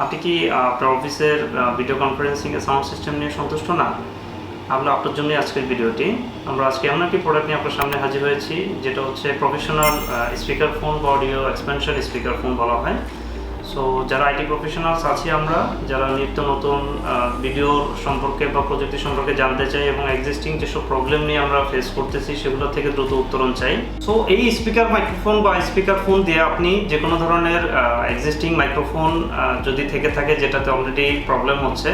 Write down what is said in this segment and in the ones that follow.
আপনি কি আপনার অফিসের ভিডিও কনফারেন্সিং এর সাউন্ড সিস্টেম নিয়ে সন্তুষ্ট না? তাহলে আপনার জন্যই আজকের ভিডিওটি। আমরা আজকে এমন একটি প্রোডাক্ট নিয়ে আপনার সামনে হাজির হয়েছি, যেটা হচ্ছে প্রফেশনাল স্পিকার ফোন বা অডিও এক্সপেনশন স্পিকার ফোন বলা হয়। সো যারা আইটি প্রফেশনালস আছি আমরা, যারা নিত্য নতুন ভিডিও সম্পর্কে বা প্রযুক্তি সম্পর্কে জানতে চাই এবং এক্সিস্টিং যেসব প্রবলেম নিয়ে আমরা ফেস করতেছি সেগুলো থেকে দ্রুত উত্তরণ চাই। সো এই স্পিকার মাইক্রোফোন বা স্পিকার ফোন দিয়ে আপনি যে কোনো ধরনের এক্সিস্টিং মাইক্রোফোন যদি থেকে থাকে যেটাতে অলরেডি প্রবলেম হচ্ছে,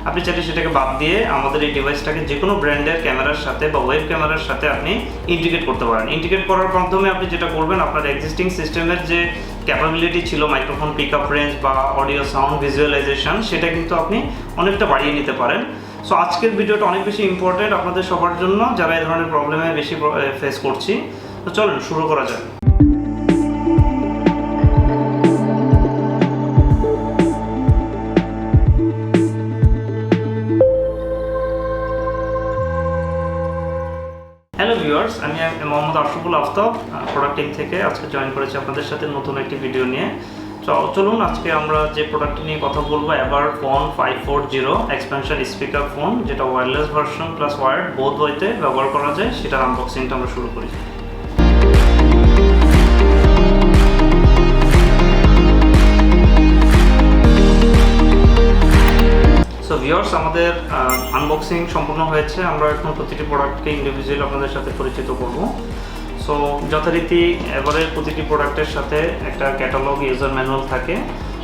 আপনি চাইলে সেটাকে বাদ দিয়ে আমাদের এই ডিভাইসটাকে যে কোনো ব্র্যান্ডের ক্যামেরার সাথে বা ওয়েব ক্যামেরার সাথে আপনি ইন্টিগ্রেট করতে পারেন। ইন্টিগ্রেট করার মাধ্যমে আপনি যেটা করবেন, আপনার এক্সিস্টিং সিস্টেমের যে ক্যাপাবিলিটি ছিল মাইক্রোফোন পিক আপ রেঞ্জ বা অডিও সাউন্ড ভিজুয়ালাইজেশন, সেটা কিন্তু আপনি অনেকটা বাড়িয়ে নিতে পারেন। সো আজকের ভিডিওটা অনেক বেশি ইম্পর্টেন্ট আপনাদের সবার জন্য যারা এই ধরনের প্রবলেমে বেশি ফেস করছি। তো চলুন শুরু করা যাক। হ্যালো ভিউয়ার্স, আমি মোহাম্মদ আশরাফুল আফতাব প্রোডাক্ট টিম থেকে আজকে জয়েন করেছি আপনাদের সাথে নতুন একটি ভিডিও নিয়ে। চলুন আজকে আমরা যে প্রোডাক্টটি নিয়ে কথা বলবো, AVer FONE540 expansion speaker phone, যেটা wireless version plus wired both ওয়েতে ব্যবহার করা যায়, সেটার আনবক্সিংটা আমরা শুরু করি। সো ভিউয়ার্স, আমাদের আনবক্সিং সম্পূর্ণ হয়েছে। আমরা এখন প্রতিটি প্রোডাক্টকে ইন্ডিভিজুয়ালি আপনাদের সাথে পরিচিত করব। সো যথারীতি এবারের প্রতিটি প্রোডাক্টের সাথে একটা ক্যাটালগ ইউজার ম্যানুয়াল থাকে।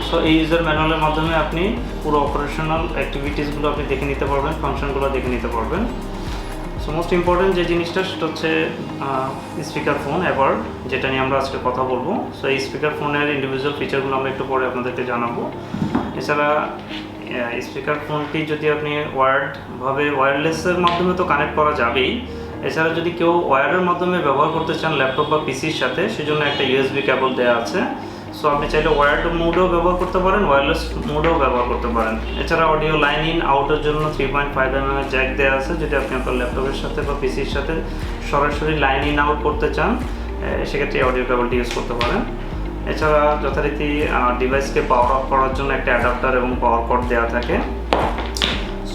সো এই ইউজার ম্যানুয়ালের মাধ্যমে আপনি পুরো অপারেশনাল অ্যাক্টিভিটিসগুলো আপনি দেখে নিতে পারবেন, ফাংশনগুলো দেখে নিতে পারবেন। সো মোস্ট ইম্পর্টেন্ট যে জিনিসটা সেটা হচ্ছে স্পিকার ফোন AVer, যেটা নিয়ে আমরা আজকে কথা বলবো। সো এই স্পিকার ফোনের ইন্ডিভিজুয়াল ফিচারগুলো আমরা একটু পরে আপনাদেরকে জানাবো। এছাড়া স্পিকার ফোনটি যদি আপনি ওয়্যারলেসের মাধ্যমে তো কানেক্ট করা যাবেই, এছাড়া যদি কেউ ওয়্যারের মাধ্যমে ব্যবহার করতে চান ল্যাপটপ বা পিসির সাথে, সেজন্য একটা USB কেবল দেওয়া আছে। সো আপনি চাইলে ওয়্যার্ড মোডেও ব্যবহার করতে পারেন, ওয়্যারলেস মোডেও ব্যবহার করতে পারেন। এছাড়া অডিও লাইন ইন আউটের জন্য 3.5 mm জ্যাক দেওয়া আছে। যদি আপনি আপনার ল্যাপটপের সাথে বা পিসির সাথে সরাসরি লাইন ইন আউট করতে চান, সেক্ষেত্রে অডিও কেবলটি ইউজ করতে পারেন। এছাড়া যথারীতি ডিভাইসকে পাওয়ার অফ করার জন্য একটা অ্যাডাপ্টার এবং পাওয়ার কর্ড দেওয়া থাকে।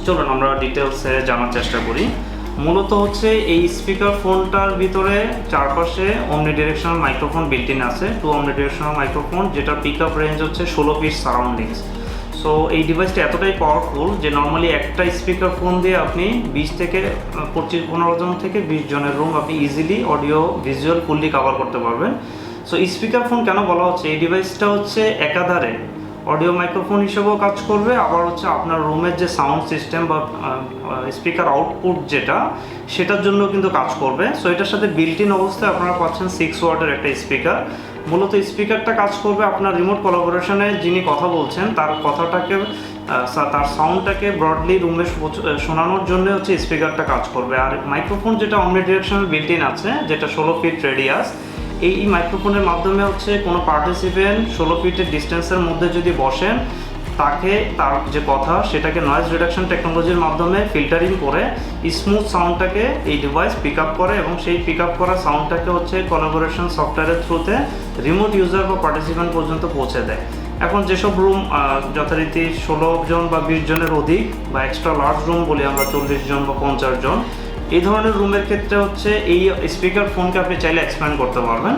চলুন আমরা ডিটেলসে জানার চেষ্টা করি। মূলত হচ্ছে এই স্পিকার ফোনটার ভিতরে চারপাশে omni-directional মাইক্রোফোন বিল্ট ইন আছে, 2 omni-directional মাইক্রোফোন, যেটা পিক আপ রেঞ্জ হচ্ছে 16 ফিট সারাউন্ডিংস। সো এই ডিভাইসটা এতটাই পাওয়ারফুল যে নর্মালি একটা স্পিকার ফোন দিয়ে আপনি 20 থেকে 15 জন থেকে 20 জনের রুম আপনি easily audio visual fully cover করতে পারবেন। সো স্পিকার ফোন কেন বলা হচ্ছে, এই ডিভাইসটা হচ্ছে একাধারে অডিও মাইক্রোফোন হিসেবেও কাজ করবে, আবার হচ্ছে আপনার রুমের যে সাউন্ড সিস্টেম বা স্পিকার আউটপুট যেটা, সেটার জন্য কিন্তু কাজ করবে। সো এটার সাথে বিল্ট ইন অবস্থায় আপনারা পাচ্ছেন 6 ওয়াটের একটা স্পিকার। মূলত স্পিকারটা কাজ করবে আপনার রিমোট কোলাবোরেশনে যিনি কথা বলছেন তার কথাটাকে, তার সাউন্ডটাকে ব্রডলি রুমে শোনানোর জন্য হচ্ছে স্পিকারটা কাজ করবে। আর মাইক্রোফোন যেটা omni-directional বিল্ট ইন আছে, যেটা 16 ফিট রেডিয়াস, এই মাইক্রোফোনের মাধ্যমে হচ্ছে কোনো পার্টিসিপেন্ট 16 ফিটের ডিস্টেন্সের মধ্যে যদি বসেন, তাকে তার যে কথা সেটাকে নয়েজ রিডাকশন টেকনোলজির মাধ্যমে ফিল্টারিং করে স্মুথ সাউন্ডটাকে এই ডিভাইস পিক আপ করে এবং সেই পিক আপ করা সাউন্ডটাকে হচ্ছে কোলাবোরেশন সফটওয়্যারের থ্রুতে রিমোট ইউজার বা পার্টিসিপেন্ট পর্যন্ত পৌঁছে দেয়। এখন যেসব রুম যথারীতি 16 জন বা 20 জনের অধিক বা এক্সট্রা লার্জ রুম বলি আমরা, 40 জন বা 50 জন, এই ধরনের রুমের ক্ষেত্রে হচ্ছে এই স্পিকার ফোনকে আপনি চাইলে এক্সপ্যান্ড করতে পারবেন।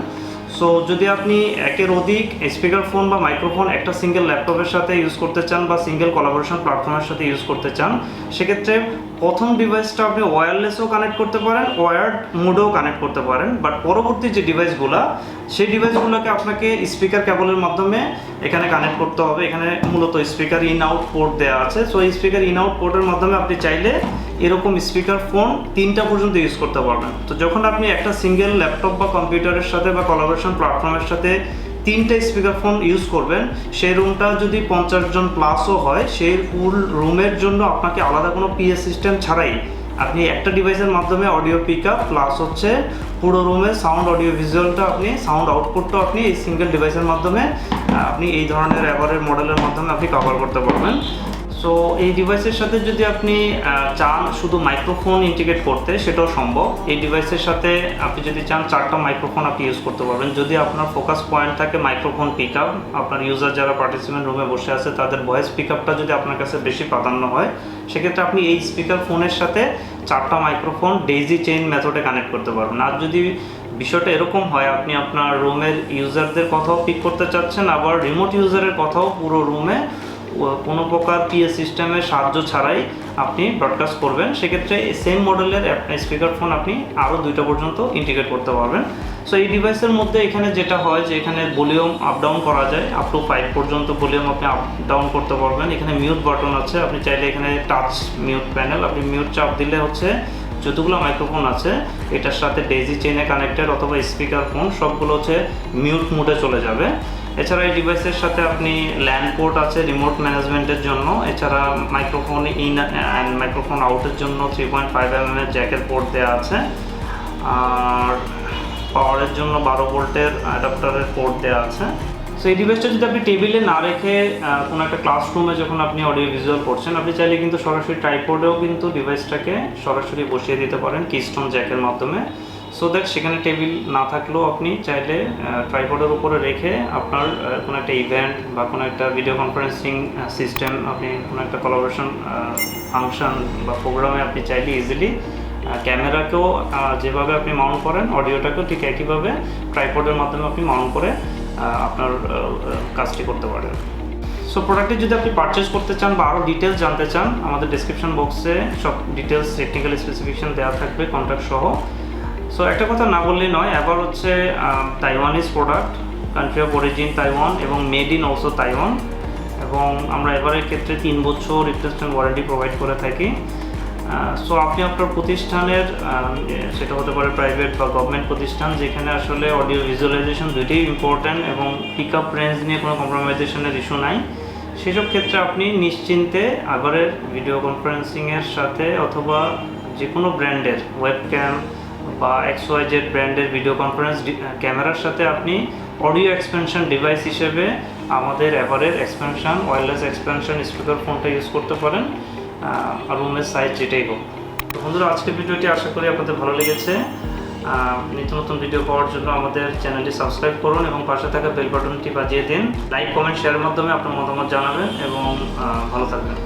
সো যদি আপনি একের অধিক স্পিকার ফোন বা মাইক্রোফোন একটা সিঙ্গেল ল্যাপটপের সাথে ইউজ করতে চান বা সিঙ্গেল কোলাবোরেশন প্ল্যাটফর্মের সাথে ইউজ করতে চান, সেক্ষেত্রে প্রথম ডিভাইসটা আপনি ওয়্যারলেসও কানেক্ট করতে পারেন, ওয়্যার্ড মোডেও কানেক্ট করতে পারেন। বাট পরবর্তী যে ডিভাইসগুলো, সেই ডিভাইসগুলোকে আপনাকে স্পিকার কেবলের মাধ্যমে এখানে কানেক্ট করতে হবে। এখানে মূলত স্পিকার ইন আউট পোর্ট দেওয়া আছে। সো এই স্পিকার ইন আউট পোর্টের মাধ্যমে আপনি চাইলে এরকম স্পিকার ফোন 3টা পর্যন্ত ইউজ করতে পারবেন। তো যখন আপনি একটা সিঙ্গেল ল্যাপটপ বা কম্পিউটারের সাথে বা কোলাবোরেশন প্ল্যাটফর্মের সাথে 3টা স্পিকার ফোন ইউজ করবেন, সেই রুমটা যদি 50 জন প্লাসও হয়, সেই ফুল রুমের জন্য আপনাকে আলাদা কোনো পিএ সিস্টেম ছাড়াই আপনি একটা ডিভাইসের মাধ্যমে অডিও পিক আপ প্লাস হচ্ছে পুরো রুমের সাউন্ড অডিও ভিজুয়ালটা আপনি সাউন্ড আউটপুটটা আপনি এই সিঙ্গেল ডিভাইসের মাধ্যমে আপনি এই ধরনের AVer মডেলের মাধ্যমে আপনি কভার করতে পারবেন। সো এই ডিভাইসের সাথে যদি আপনি চান শুধু মাইক্রোফোন ইন্টিগ্রেট করতে, সেটাও সম্ভব। এই ডিভাইসের সাথে আপনি যদি চান 4টা মাইক্রোফোন আপনি ইউজ করতে পারবেন। যদি আপনার ফোকাস পয়েন্ট থাকে মাইক্রোফোন পিক আপ, আপনার ইউজার যারা পার্টিসিপেন্ট রুমে বসে আছে তাদের ভয়েস পিক আপটা যদি আপনার কাছে বেশি প্রাধান্য হয়, সেক্ষেত্রে আপনি এই স্পিকার ফোনের সাথে 4টা মাইক্রোফোন ডেইজি চেইন মেথডে কানেক্ট করতে পারবেন। আর যদি বিষয়টা এরকম হয় আপনি আপনার রুমের ইউজারদের কথাও পিক করতে চাচ্ছেন, আবার রিমোট ইউজারের কথাও পুরো রুমে কোনো প্রকার পিএ সিস্টেমের সাহায্য ছাড়াই আপনি ব্রডকাস্ট করবেন, সেক্ষেত্রে সেম মডেলের স্পিকার ফোন আপনি আরও 2টা পর্যন্ত ইন্টিগ্রেট করতে পারবেন। সো এই ডিভাইসের মধ্যে এখানে যেটা হয় যে এখানে ভলিউম আপ ডাউন করা যায়, আপ টু 5 পর্যন্ত ভলিউম আপনি আপ ডাউন করতে পারবেন। এখানে মিউট বাটন আছে, আপনি চাইলে এখানে টাচ মিউট প্যানেল, আপনি মিউট চাপ দিলে হচ্ছে যতগুলো মাইক্রোফোন আছে এটার সাথে ডেইজি চেইনে কানেক্টেড অথবা স্পিকার ফোন সবগুলো হচ্ছে মিউট মোডে চলে যাবে। এছাড়া এই ডিভাইসের সাথে আপনি ল্যান্ড পোর্ট আছে রিমোট ম্যানেজমেন্টের জন্য, এছাড়া মাইক্রোফোন ইন অ্যান্ড মাইক্রোফোন আউটের জন্য 3.5 mm এর জ্যাকের পোর্ট দেওয়া আছে, আর পাওয়ারের জন্য 12 ভোল্টের অ্যাডাপ্টারের পোর্ট দেওয়া আছে। সো এই ডিভাইসটা যদি আপনি টেবিলে না রেখে কোনো একটা ক্লাসরুমে যখন আপনি অডিও ভিজুয়াল করছেন, আপনি চাইলে কিন্তু সরাসরি ট্রাইপডেও কিন্তু ডিভাইসটাকে সরাসরি বসিয়ে দিতে পারেন কিস্টোন জ্যাকের মাধ্যমে। সো দ্যাট সেখানে টেবিল না থাকলেও আপনি চাইলে ট্রাইপডের উপরে রেখে আপনার কোনো একটা ইভেন্ট বা কোনো একটা ভিডিও কনফারেন্সিং সিস্টেম, আপনি কোনো একটা কোলাবোরেশন ফাংশন বা প্রোগ্রামে আপনি চাইলে ইজিলি ক্যামেরাকেও যেভাবে আপনি মাউন্ট করেন অডিওটাকেও ঠিক একইভাবে ট্রাইপডের মাধ্যমে আপনি মাউন্ট করে আপনার কাজটি করতে পারেন। সো প্রোডাক্টটি যদি আপনি পারচেস করতে চান বা আরও ডিটেলস জানতে চান, আমাদের ডেসক্রিপশন বক্সে সব ডিটেলস টেকনিক্যাল স্পেসিফিকেশন দেওয়া থাকবে কন্ট্যাক্ট সহ। সো একটা কথা না বললেই নয়, AVer হচ্ছে Taiwanese product, country of origin Taiwan এবং মেড ইন অলসো তাইওয়ান, এবং আমরা AVer-এর ক্ষেত্রে 3 বছর রিপ্লেসমেন্ট ওয়ারেন্টি প্রোভাইড করে থাকি। সো আপনি আপনার প্রতিষ্ঠানের, সেটা হতে পারে প্রাইভেট বা গভর্নমেন্ট প্রতিষ্ঠান, যেখানে আসলে অডিও ভিজুয়ালাইজেশন দুইটাই ইম্পর্ট্যান্ট এবং পিক আপ রেঞ্জ নিয়ে কোনো কম্প্রোমাইজেশনের ইস্যু নাই, সেসব ক্ষেত্রে আপনি নিশ্চিন্তে AVer-এর ভিডিও কনফারেন্সিংয়ের সাথে অথবা যে কোনো ব্র্যান্ডের ওয়েবক্যাম বা XYZ ব্র্যান্ডের ভিডিও কনফারেন্স ক্যামেরার সাথে আপনি অডিও এক্সপেনশন ডিভাইস হিসেবে আমাদের AVer-এর এক্সপেনশন ওয়্যারলেস এক্সপেনশন স্পিকার ফোনটা ইউজ করতে পারেন, আর রুমের সাইজ যেটাই হোক। তো বন্ধুরা, আজকের ভিডিওটি আশা করি আপনাদের ভালো লেগেছে। নিত্য নতুন ভিডিও পাওয়ার জন্য আমাদের চ্যানেলটি সাবস্ক্রাইব করুন এবং পাশে থাকা বেল বাটনটি বাজিয়ে দিন। লাইক, কমেন্ট, শেয়ারের মাধ্যমে আপনার মতামত জানাবেন এবং ভালো থাকবেন।